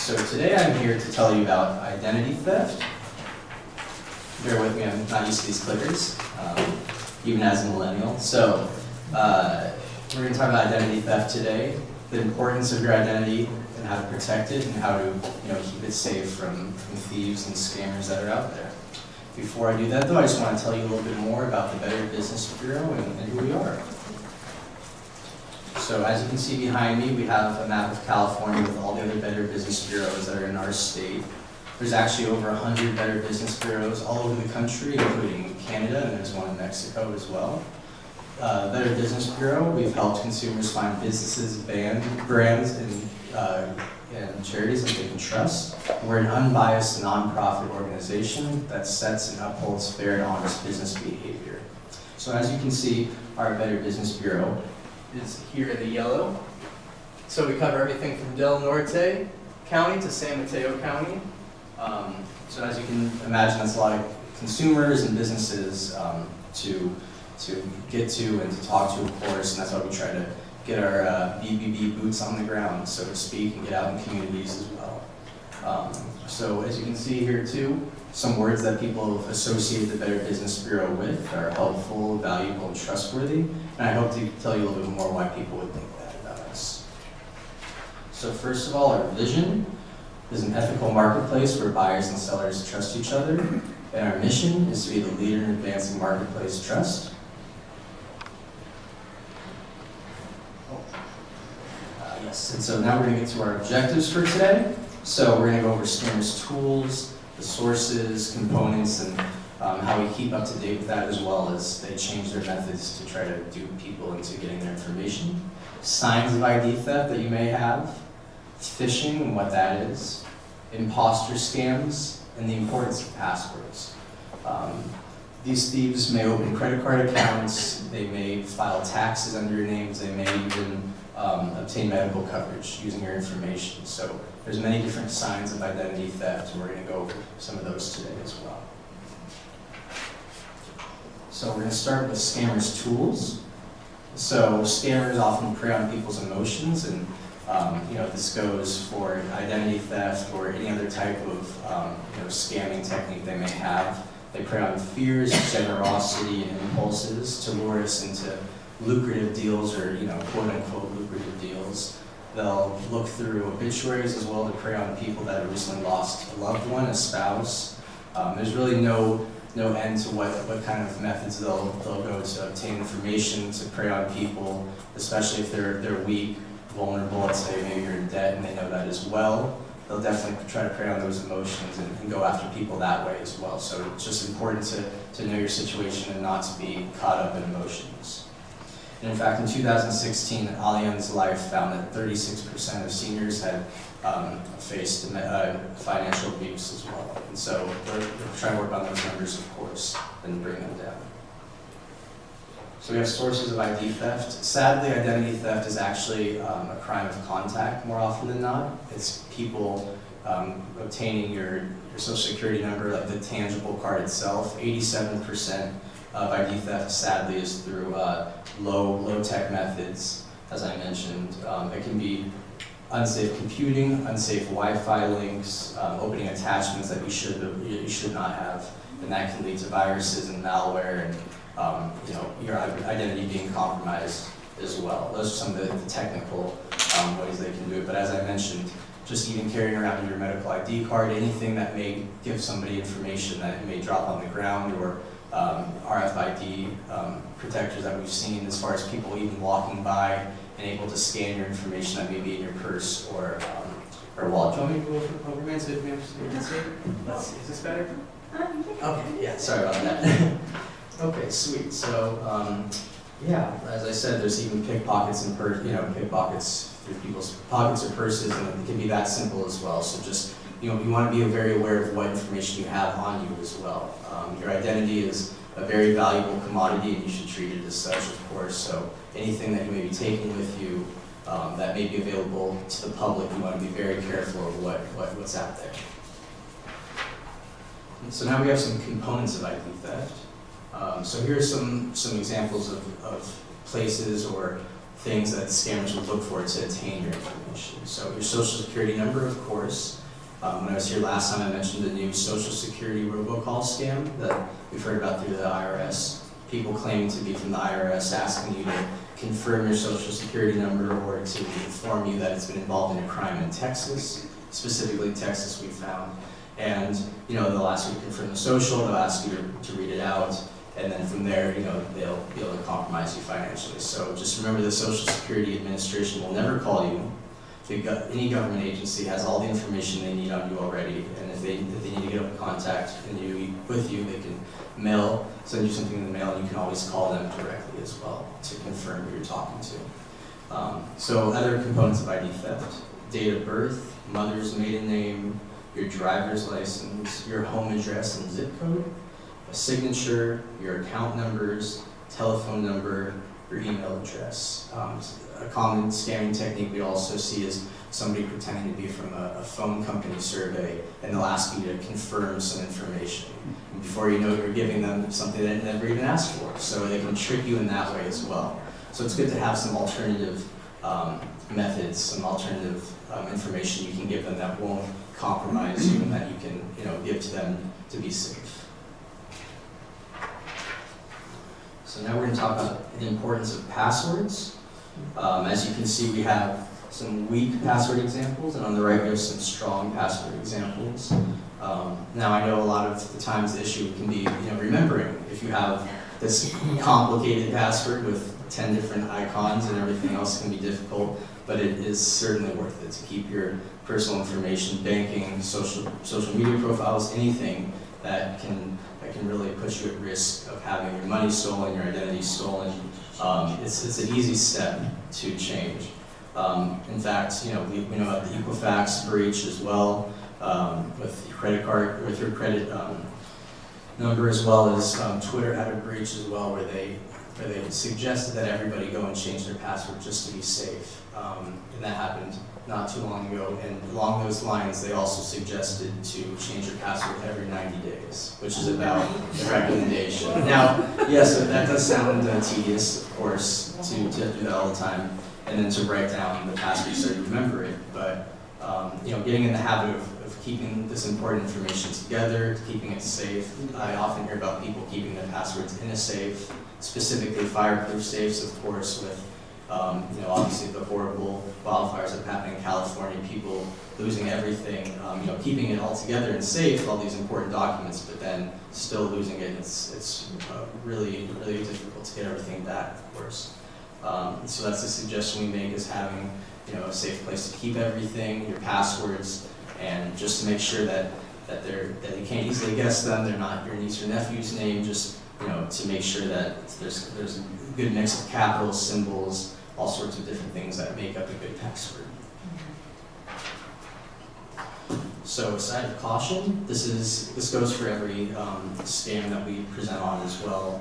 So today I'm here to tell you about identity theft. Bear with me, I'm not used to these clickers, even as a millennial. So we're going to talk about identity theft today, the importance of your identity and how to protect it and how to keep it safe from thieves and scammers that are out there. Before I do that though, I just want to tell you a little bit more about the Better Business Bureau and who we are. So as you can see behind me, we have a map of California with all the other Better Business Bureaus that are in our state. There's actually over 100 Better Business Bureaus all over the country, including Canada, and there's one in Mexico as well. Better Business Bureau, we've helped consumers find businesses, brands, and charities that they can trust. We're an unbiased nonprofit organization that sets and upholds fair and honest business behavior. So as you can see, our Better Business Bureau is here in the yellow. So we cover everything from Del Norte County to San Mateo County. So as you can imagine, that's a lot of consumers and businesses to get to and to talk to, of course, and that's why we try to get our BBB boots on the ground, so to speak, and get out in communities as well. So as you can see here too, some words that people associate the Better Business Bureau with are helpful, valuable, and trustworthy, and I hope to tell you a little bit more why people would think that about us. So first of all, our vision is an ethical marketplace where buyers and sellers trust each other, and our mission is to be the leader in advancing marketplace trust. Yes, and so now we're going to get to our objectives for today. So we're going to go over scammers' tools, the sources, components, and how we keep up to date with that, as well as they change their methods to try to dupe people into getting their information. Signs of ID theft that you may have, phishing and what that is, imposter scams, and the importance of passwords. These thieves may open credit card accounts, they may file taxes under your names, they may even obtain medical coverage using your information. So there's many different signs of identity theft, and we're going to go over some of those today as well. So we're going to start with scammers' tools. So scammers often prey on people's emotions, and this goes for identity theft or any other type of scamming technique they may have. They prey on fears, generosity, and impulses to lure us into lucrative deals or quote-unquote lucrative deals. They'll look through obituaries as well to prey on people that have recently lost a loved one, a spouse. There's really no end to what kind of methods they'll go to obtain information to prey on people, especially if they're weak, vulnerable. Let's say maybe you're in debt and they know that as well. They'll definitely try to prey on those emotions and go after people that way as well. So it's just important to know your situation and not to be caught up in emotions. And in fact, in 2016, Allianz Life found that 36% of seniors had faced financial abuse as well. And so we're trying to work on those numbers, of course, and bring them down. So we have sources of ID theft. Sadly, identity theft is actually a crime of contact more often than not. It's people obtaining your social security number, like the tangible card itself. 87% of ID theft, sadly, is through low-tech methods, as I mentioned. It can be unsafe computing, unsafe Wi-Fi links, opening attachments that you should not have, and that can lead to viruses and malware and your identity being compromised as well. Those are some of the technical ways they can do it. But as I mentioned, just even carrying around your medical ID card, anything that may give somebody information that may drop on the ground, or RFID protectors that we've seen as far as people even walking by and able to scan your information that may be in your purse or wallet. Do you want me to go over man so you can see? Is this better? Okay, yeah, sorry about that. Okay, sweet. So, as I said, there's even pickpockets and pickpockets through people's pockets or purses, and it can be that simple as well. So just, you want to be very aware of what information you have on you as well. Your identity is a very valuable commodity, and you should treat it as such, of course. So anything that you may be taking with you that may be available to the public, you want to be very careful of what's out there. And so now we have some components of ID theft. So here are some examples of places or things that scammers would look for to attain your information. So your social security number, of course. When I was here last time, I mentioned the new social security robocall scam that we've heard about through the IRS. People claiming to be from the IRS asking you to confirm your social security number or to inform you that it's been involved in a crime in Texas, specifically Texas we found. And they'll ask you to confirm the social, they'll ask you to read it out, and then from there, they'll be able to compromise you financially. So just remember the Social Security Administration will never call you. Any government agency has all the information they need on you already, and if they need to get up in contact with you, they can send you something in the mail, and you can always call them directly as well to confirm who you're talking to. So other components of ID theft: date of birth, mother's maiden name, your driver's license, your home address and zip code, a signature, your account numbers, telephone number, your email address. A common scamming technique we also see is somebody pretending to be from a phone company survey, and they'll ask you to confirm some information. And before you know it, you're giving them something they never even asked for. So they can trick you in that way as well. So it's good to have some alternative methods, some alternative information you can give them that won't compromise you and that you can give to them to be safe. So now we're going to talk about the importance of passwords. As you can see, we have some weak password examples, and on the right we have some strong password examples. Now I know a lot of the times the issue can be remembering. If you have this complicated password with 10 different icons and everything else can be difficult, but it is certainly worth it to keep your personal information, banking, social media profiles, anything that can really put you at risk of having your money stolen, your identity stolen. It's an easy step to change. In fact, we know about the Equifax breach as well, with your credit card, with your credit number, as well as Twitter had a breach as well, where they suggested that everybody go and change their password just to be safe. And that happened not too long ago. And along those lines, they also suggested to change your password every 90 days, which is about the recommendation. Now, yes, that does sound tedious, of course, to do that all the time, and then to write down the password so you remember it. But getting in the habit of keeping this important information together, keeping it safe. I often hear about people keeping their passwords in a safe, specifically fireproof safes, of course, with obviously the horrible wildfires that happen in California, people losing everything, keeping it all together and safe, all these important documents, but then still losing it. It's really, really difficult to get everything back, of course. So that's the suggestion we make, is having a safe place to keep everything, your passwords, and just to make sure that you can't easily guess them. They're not your niece or nephew's name. Just to make sure that there's a good mix of capitals, symbols, all sorts of different things that make up a good password. So a side of caution, this goes for every scam that we present on as well.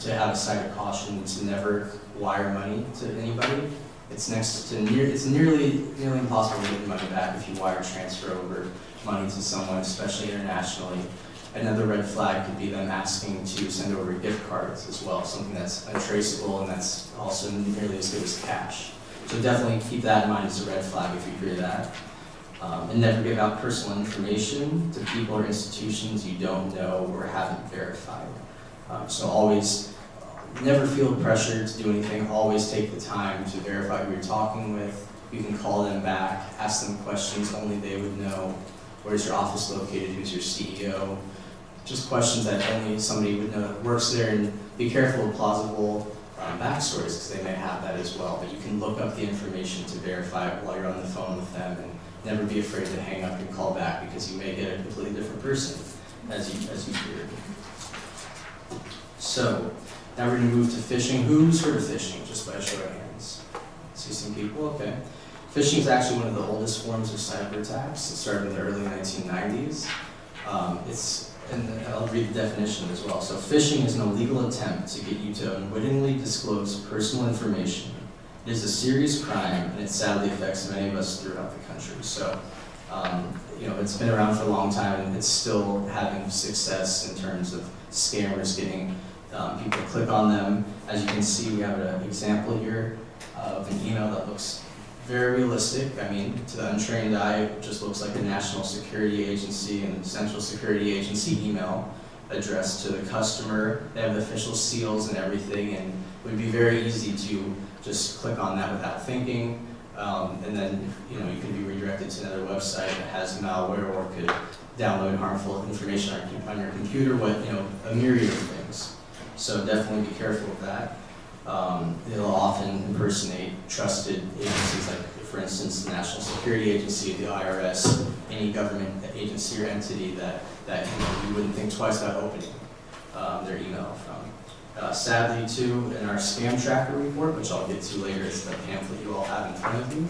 To have a side of caution, to never wire money to anybody. It's nearly impossible to get money back if you wire transfer over money to someone, especially internationally. Another red flag could be them asking to send over gift cards as well, something that's untraceable and that's also nearly as good as cash. So definitely keep that in mind as a red flag if you hear that. And never give out personal information to people or institutions you don't know or haven't verified. So always never feel pressured to do anything. Always take the time to verify who you're talking with. You can call them back, ask them questions only they would know. Where's your office located? Who's your CEO? Just questions that only somebody would know that works there, and be careful of plausible backstories, because they may have that as well. But you can look up the information to verify it while you're on the phone with them, and never be afraid to hang up and call back, because you may get a completely different person as you feared. So now we're going to move to phishing. Who's heard of phishing? Just by a show of hands. See some people? Okay. Phishing is actually one of the oldest forms of cyber attacks. It started in the early 1990s. And I'll read the definition as well. So phishing is an illegal attempt to get you to unwittingly disclose personal information. It is a serious crime, and it sadly affects many of us throughout the country. So, it's been around for a long time, and it's still having success in terms of scammers getting people to click on them. As you can see, we have an example here. of an email that looks very realistic. I mean, to the untrained eye, it just looks like a national security agency and central security agency email addressed to the customer. They have the official seals and everything, and it would be very easy to just click on that without thinking. And then, you can be redirected to another website that has malware or could download harmful information on your computer, a myriad of things. So definitely be careful with that. It'll often impersonate trusted agencies like, for instance, the National Security Agency, the IRS, any government agency or entity that you wouldn't think twice about opening their email from. Sadly, too, in our scam tracker report, which I'll get to later, it's the pamphlet you all have in front of you.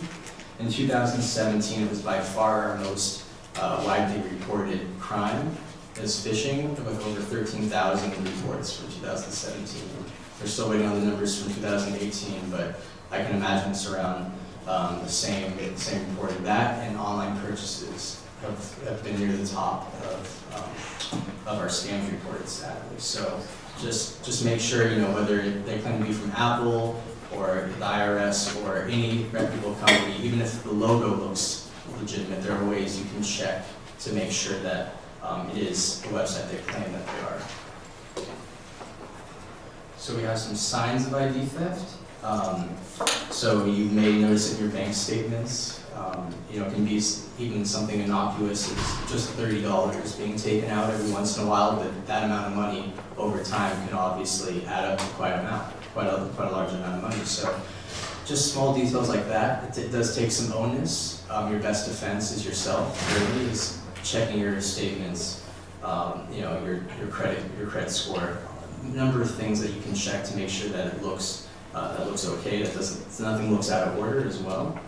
In 2017, it was by far our most widely reported crime is phishing, with over 13,000 reports from 2017. We're still waiting on the numbers from 2018, but I can imagine it's around the same reporting. That and online purchases have been near the top of our scams reported, sadly. So just make sure, whether they claim to be from Apple or the IRS or any reputable company, even if the logo looks legitimate, there are ways you can check to make sure that it is the website they claim that they are. So we have some signs of ID theft. So you may notice in your bank statements, it can be even something innocuous as just $30 being taken out every once in a while, but that amount of money over time can obviously add up to quite a large amount of money. So just small details like that. It does take some onus. Your best defense is yourself, really, is checking your statements, your credit score, a number of things that you can check to make sure that it looks okay. Nothing looks out of order as well.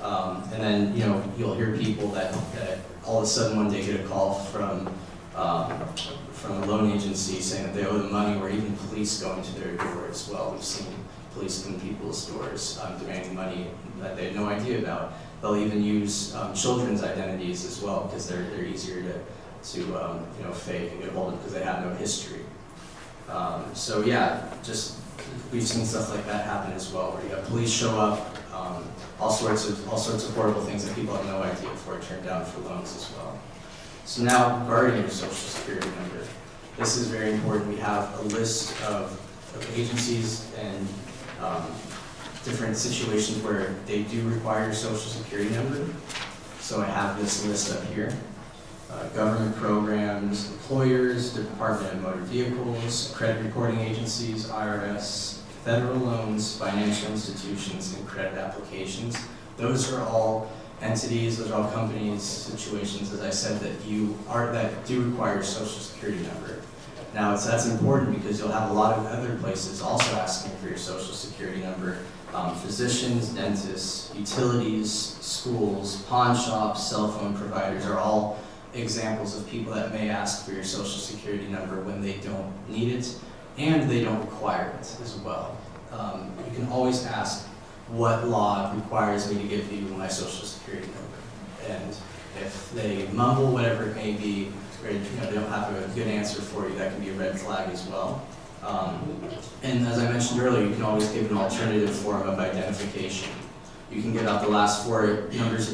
And then you'll hear people that all of a sudden one day get a call from a loan agency saying that they owe them money, or even police going to their door as well. We've seen police come to people's doors demanding money that they had no idea about. They'll even use children's identities as well, because they're easier to fake and get hold of because they have no history. So yeah, we've seen stuff like that happen as well, where you have police show up, all sorts of horrible things that people have no idea before turned down for loans as well. So now, regarding your social security number, this is very important. We have a list of agencies and different situations where they do require your social security number. So I have this list up here. Government programs, employers, Department of Motor Vehicles, credit reporting agencies, IRS, federal loans, financial institutions, and credit applications. Those are all entities, those are all companies, situations, as I said, that do require your social security number. Now, that's important because you'll have a lot of other places also asking for your social security number. Physicians, dentists, utilities, schools, pawn shops, cell phone providers are all examples of people that may ask for your social security number when they don't need it and they don't require it as well. You can always ask what law requires me to give you my social security number. And if they mumble whatever it may be, or they don't have a good answer for you, that can be a red flag as well. And as I mentioned earlier, you can always give an alternative form of identification. You can give out the last four digits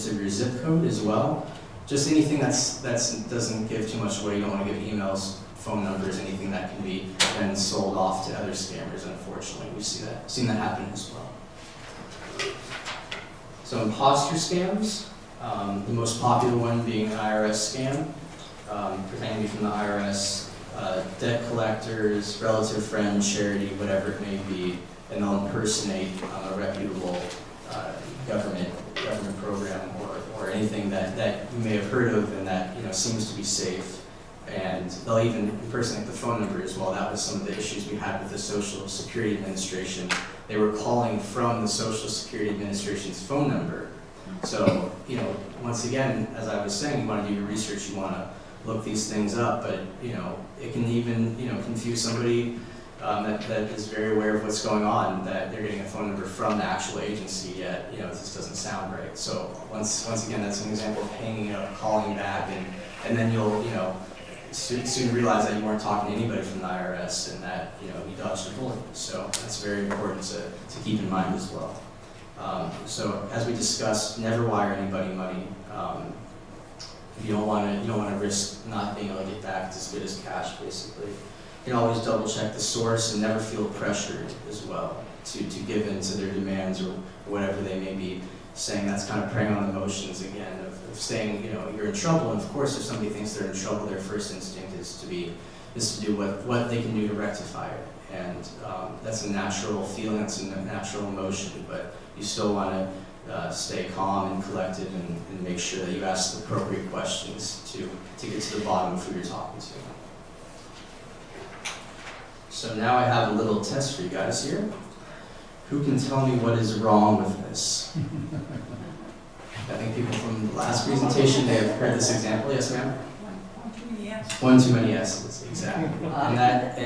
of your zip code as well. Just anything that doesn't give too much away. You don't want to give emails, phone numbers, anything that can be then sold off to other scammers. Unfortunately, we've seen that happen as well. So imposter scams, the most popular one being an IRS scam, pretending to be from the IRS, debt collectors, relative friend, charity, whatever it may be, and they'll impersonate a reputable government program or anything that you may have heard of and that seems to be safe. And they'll even impersonate the phone number as well. That was some of the issues we had with the Social Security Administration. They were calling from the Social Security Administration's phone number. So, once again, as I was saying, you want to do your research, you want to look these things up, but, it can even, confuse somebody that is very aware of what's going on, that they're getting a phone number from the actual agency, yet, this doesn't sound right. So once again, that's an example of hanging up, calling back, and then you'll, soon realized that you weren't talking to anybody from the IRS and that you dodged a bullet. So that's very important to keep in mind as well. So as we discussed, never wire anybody money. You don't want to risk not being able to get back as good as cash, basically. You can always double check the source and never feel pressured as well to give in to their demands or whatever they may be saying. That's kind of preying on emotions again of saying, you're in trouble. And of course, if somebody thinks they're in trouble, their first instinct is to do what they can do to rectify it. And that's a natural feeling, that's a natural emotion, but you still want to stay calm and collected and make sure that you ask the appropriate questions to get to the bottom of who you're talking to. So now I have a little test for you guys here. Who can tell me what is wrong with this? I think people from the last presentation, they have heard this example. Yes, ma'am? One too many yeses, exactly. And that,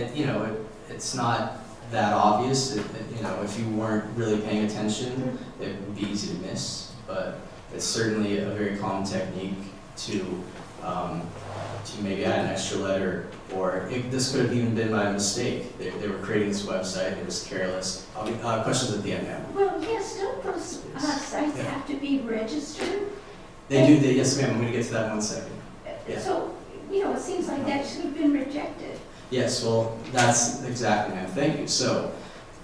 it's not that obvious. If you weren't really paying attention, it would be easy to miss. But it's certainly a very common technique to maybe add an extra letter, or this could have even been by mistake. They were creating this website, it was careless. Questions at the end, ma'am? Well, yes, don't those sites have to be registered? They do, yes ma'am, I'm going to get to that in 1 second. Yeah. So, it seems like that should have been rejected. Yes, well, that's exactly, ma'am. Thank you. So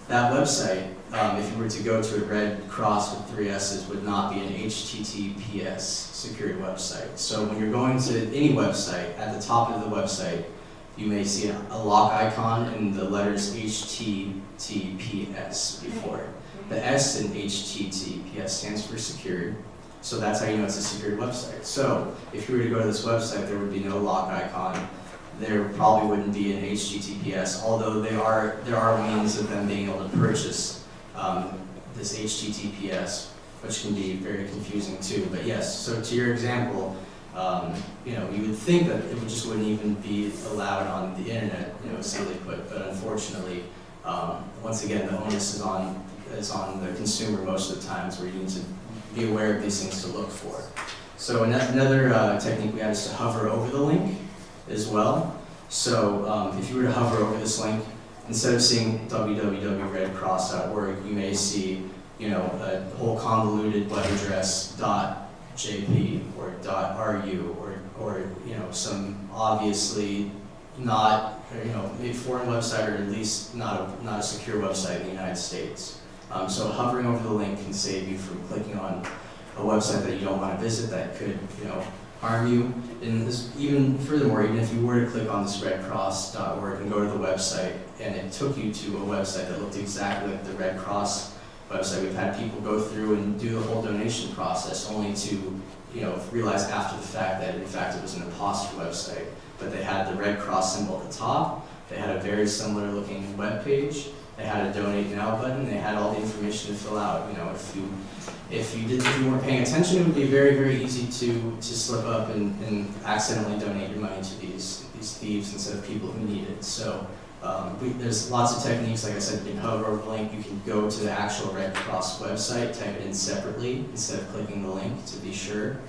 that website, if you were to go to a red cross with 3 S's, would not be an HTTPS secured website. So when you're going to any website, at the top of the website, you may see a lock icon and the letters HTTPS before it. The S in HTTPS stands for secured. So that's how you know it's a secured website. So if you were to go to this website, there would be no lock icon. There probably wouldn't be an HTTPS, although there are means of them being able to purchase this HTTPS, which can be very confusing too. But yes, so to your example, you would think that it wouldn't even be allowed on the internet, simply put. But unfortunately, once again, the onus is on the consumer most of the times, where you need to be aware of these things to look for. So another technique we have is to hover over the link as well. So if you were to hover over this link, instead of seeing www.redcross.org, you may see, a whole convoluted web address .jp or .ru or some obviously not, maybe foreign website, or at least not a secure website in the United States. So hovering over the link can save you from clicking on a website that you don't want to visit that could, harm you. And furthermore, even if you were to click on this redcross.org and go to the website, and it took you to a website that looked exactly like the Red Cross website, we've had people go through and do the whole donation process only to, realize after the fact that in fact it was an imposter website. But they had the Red Cross symbol at the top, they had a very similar looking web page, they had a donate now button, they had all the information to fill out. If you weren't paying attention, it would be very, very easy to slip up and accidentally donate your money to these thieves instead of people who need it. So there's lots of techniques. Like I said, you can hover over the link, you can go to the actual Red Cross website, type it in separately instead of clicking the link to be sure.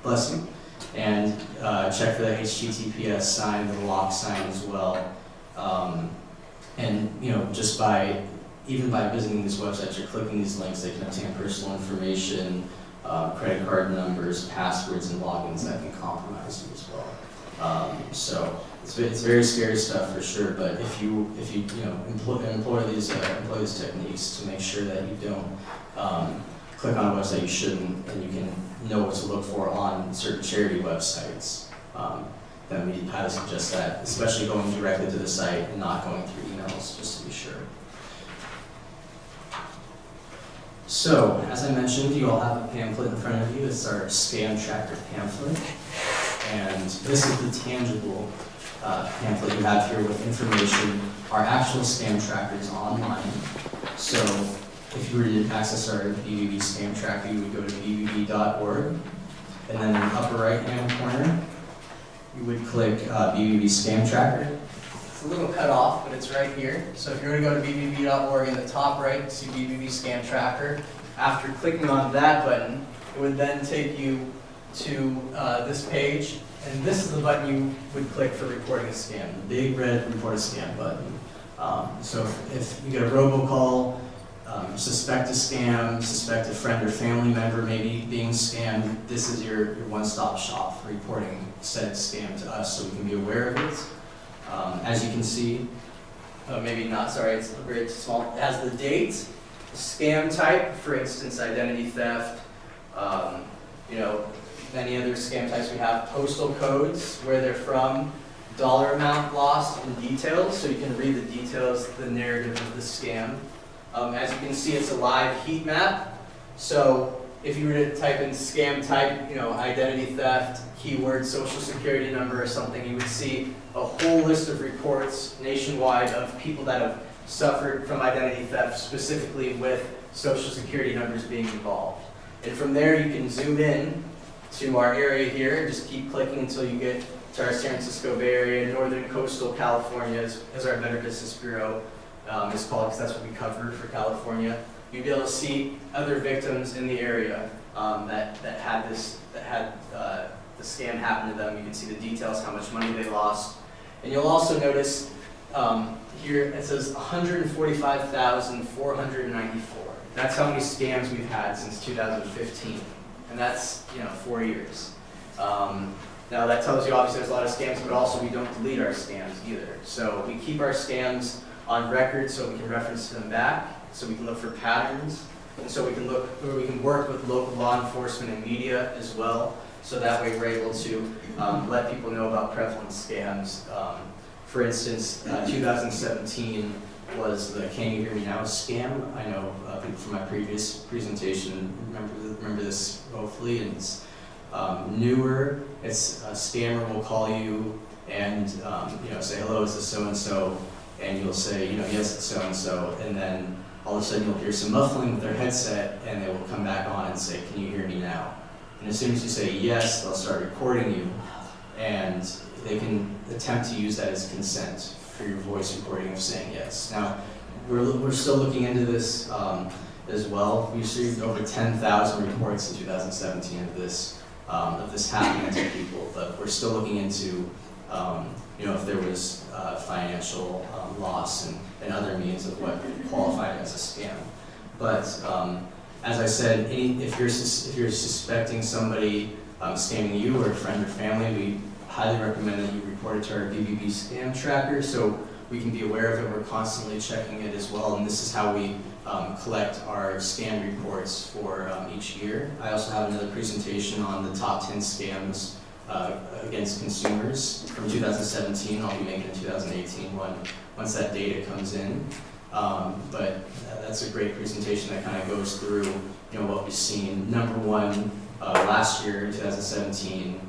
Bless you. And check for the HTTPS sign, the lock sign as well. And just even by visiting these websites, you're clicking these links, they can obtain personal information, credit card numbers, passwords, and logins that can compromise you as well. So it's very scary stuff for sure. But if you employ these techniques to make sure that you don't click on a website you shouldn't, and you can know what to look for on certain charity websites, then we highly suggest that, especially going directly to the site and not going through emails, just to be sure. So, as I mentioned, you all have a pamphlet in front of you. It's our Scam Tracker pamphlet. And this is the tangible pamphlet you have here with information. Our actual Scam Tracker is online. So, if you were to access our BBB Scam Tracker, you would go to bbb.org. And then in the upper right-hand corner, you would click BBB Scam Tracker. It's a little cut off, but it's right here. So if you were to go to bbb.org, in the top right, you see BBB Scam Tracker. After clicking on that button, it would then take you to this page, And this is the button you would click for reporting a scam, the big red report a scam button. So if you get a robocall, suspect a scam, suspect a friend or family member maybe being scammed, this is your one-stop shop for reporting said scam to us so we can be aware of it. As you can see, maybe not, sorry, it's very small. It has the date, the scam type, for instance, identity theft, many other scam types we have, postal codes, where they're from, dollar amount lost, and details, so you can read the details, the narrative of the scam. As you can see, it's a live heat map, so if you were to type in scam type, identity theft, keyword, social security number or something, you would see a whole list of reports nationwide of people that have suffered from identity theft, specifically with social security numbers being involved. And from there, you can zoom in to our area here, just keep clicking until you get to our San Francisco Bay Area, Northern Coastal California, as our Better Business Bureau is called, because that's what we cover for California. You'll be able to see other victims in the area that had the scam happen to them. You can see the details, how much money they lost. And you'll also notice here it says 145,494. That's how many scams we've had since 2015. And that's 4 years. Now that tells you obviously there's a lot of scams, but also we don't delete our scams either. So we keep our scams on record so we can reference them back, so we can look for patterns, and so we can work with local law enforcement and media as well. So that way we're able to let people know about prevalent scams. For instance, 2017 was the "Can You Hear Me Now" scam. I know people from my previous presentation remember this hopefully, and it's newer. It's a scammer will call you and say, "Hello, is this so and so?" And you'll say, "Yes, it's so and so," and then all of a sudden you'll hear some muffling with their headset, and they will come back on and say, "Can you hear me now?" And as soon as you say yes, they'll start recording you, and they can attempt to use that as consent for your voice recording of saying yes. Now, we're still looking into this as well. We received over 10,000 reports in 2017 of this happening to people, but we're still looking into if there was financial loss and other means of what qualified as a scam. But as I said, if you're suspecting somebody scamming you or a friend or family, we highly recommend that you report it to our BBB scam tracker so we can be aware of it. We're constantly checking it as well, and this is how we collect our scam reports for each year. I also have another presentation on the top 10 scams against consumers from 2017. I'll be making in 2018 once that data comes in. But that's a great presentation that kind of goes through what we've seen. Number one last year, 2017,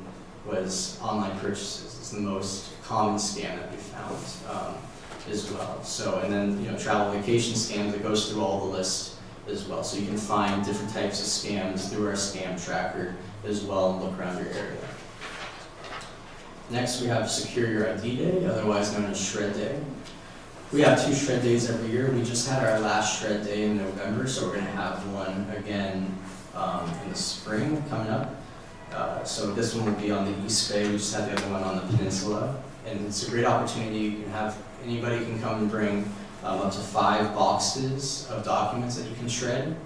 was online purchases. It's the most common scam that we found as well. So, and then travel vacation scams, it goes through all the lists as well. So you can find different types of scams through our scam tracker as well and look around your area. Next, we have Secure Your ID Day, otherwise known as Shred Day. We have 2 Shred Days every year. We just had our last Shred Day in November, so we're going to have one again in the spring coming up. So this one will be on the East Bay. We just had the other one on the peninsula. And it's a great opportunity. You can have anybody can come and bring up to 5 boxes of documents that you can shred.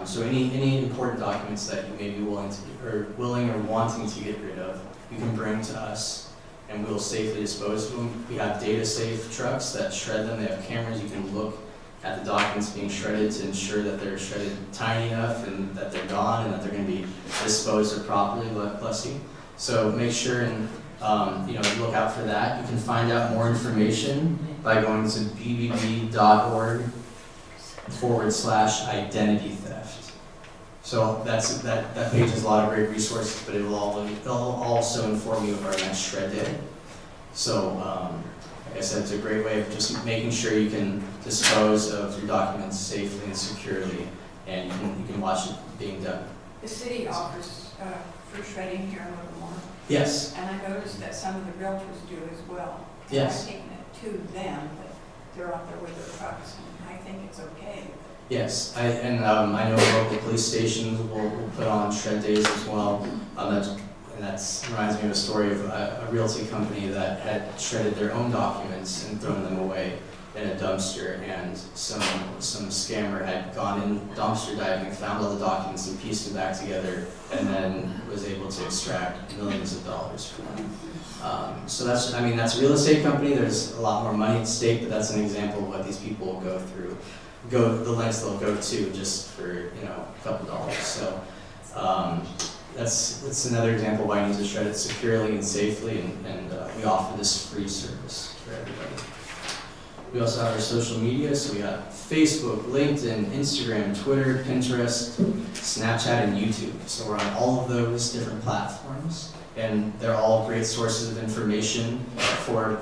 So any important documents that you may be willing or wanting to get rid of, you can bring to us, and we'll safely dispose of them. We have data safe trucks that shred them. They have cameras. You can look at the documents being shredded to ensure that they're shredded tiny enough and that they're gone and that they're going to be disposed of properly, bless you. So make sure and look out for that. You can find out more information by going to bbb.org/identity theft. So that page has a lot of great resources, but it'll also inform you of our next Shred Day. So like I said, it's a great way of just making sure you can dispose of your documents safely and securely, and you can watch it being done. The city offers for shredding here in Livermore. Yes. And I noticed that some of the realtors do as well. Yes. I've taken it to them, but they're out there with their trucks, and I think it's okay. Yes, I know local police stations will put on Shred Days as well. and that reminds me of a story of a realty company that had shredded their own documents and thrown them away in a dumpster, and some scammer had gone in dumpster diving, found all the documents and pieced them back together, and then was able to extract millions of dollars from them. So that's a real estate company. There's a lot more money at stake, but that's an example of what these people will go through, the lengths they'll go to just for a couple dollars. So that's another example why you need to shred it securely and safely, and we offer this free service for everybody. We also have our social media, so we got Facebook, LinkedIn, Instagram, Twitter, Pinterest, Snapchat, and YouTube. So we're on all of those different platforms, and they're all great sources of information for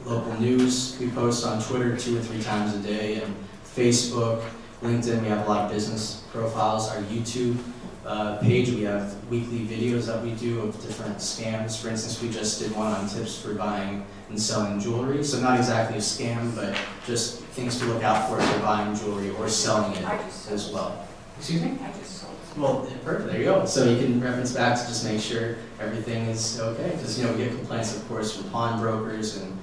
local news. We post on Twitter 2 or 3 times a day, and Facebook, LinkedIn, we have a lot of business profiles. Our YouTube page, we have weekly videos that we do of different scams. For instance, we just did one on tips for buying and selling jewelry. So not exactly a scam, but just things to look out for if you're buying jewelry or selling it as well. Excuse me? I just sold. Well, perfect, there you go. So you can reference back to just make sure everything is okay. Because we get complaints, of course, from pawnbrokers and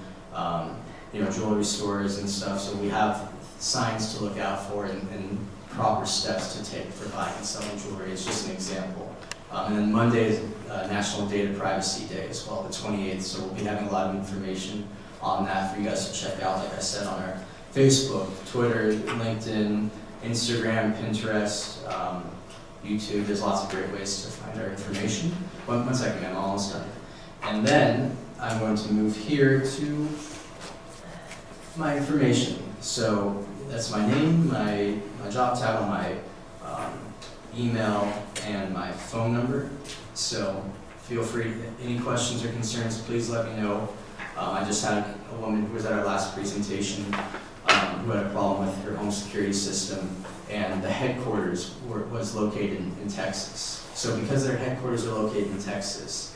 jewelry stores and stuff. So we have signs to look out for and proper steps to take for buying and selling jewelry. It's just an example. And then Monday is National Data Privacy Day as well, the 28th, so we'll be having a lot of information on that for you guys to check out, like I said, on our Facebook, Twitter, LinkedIn, Instagram, Pinterest, YouTube. There's lots of great ways to find our information. One second, I'm almost done. And then I'm going to move here to my information. So that's my name, my job title, my email, and my phone number. So feel free, any questions or concerns, please let me know. I just had a woman who was at our last presentation who had a problem with her home security system, and the headquarters was located in Texas. So because their headquarters are located in Texas,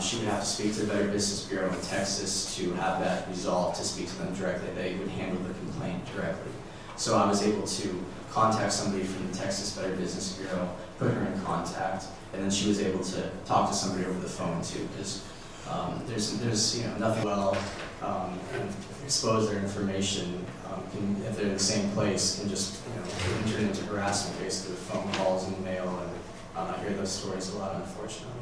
she would have to speak to the Better Business Bureau in Texas to have that resolved, to speak to them directly. They would handle the complaint directly. So I was able to contact somebody from the Texas Better Business Bureau, put her in contact, and then she was able to talk to somebody over the phone too, because there's nothing well and expose their information. If they're in the same place, can just turn into harassment basically with phone calls and mail, and I hear those stories a lot, unfortunately.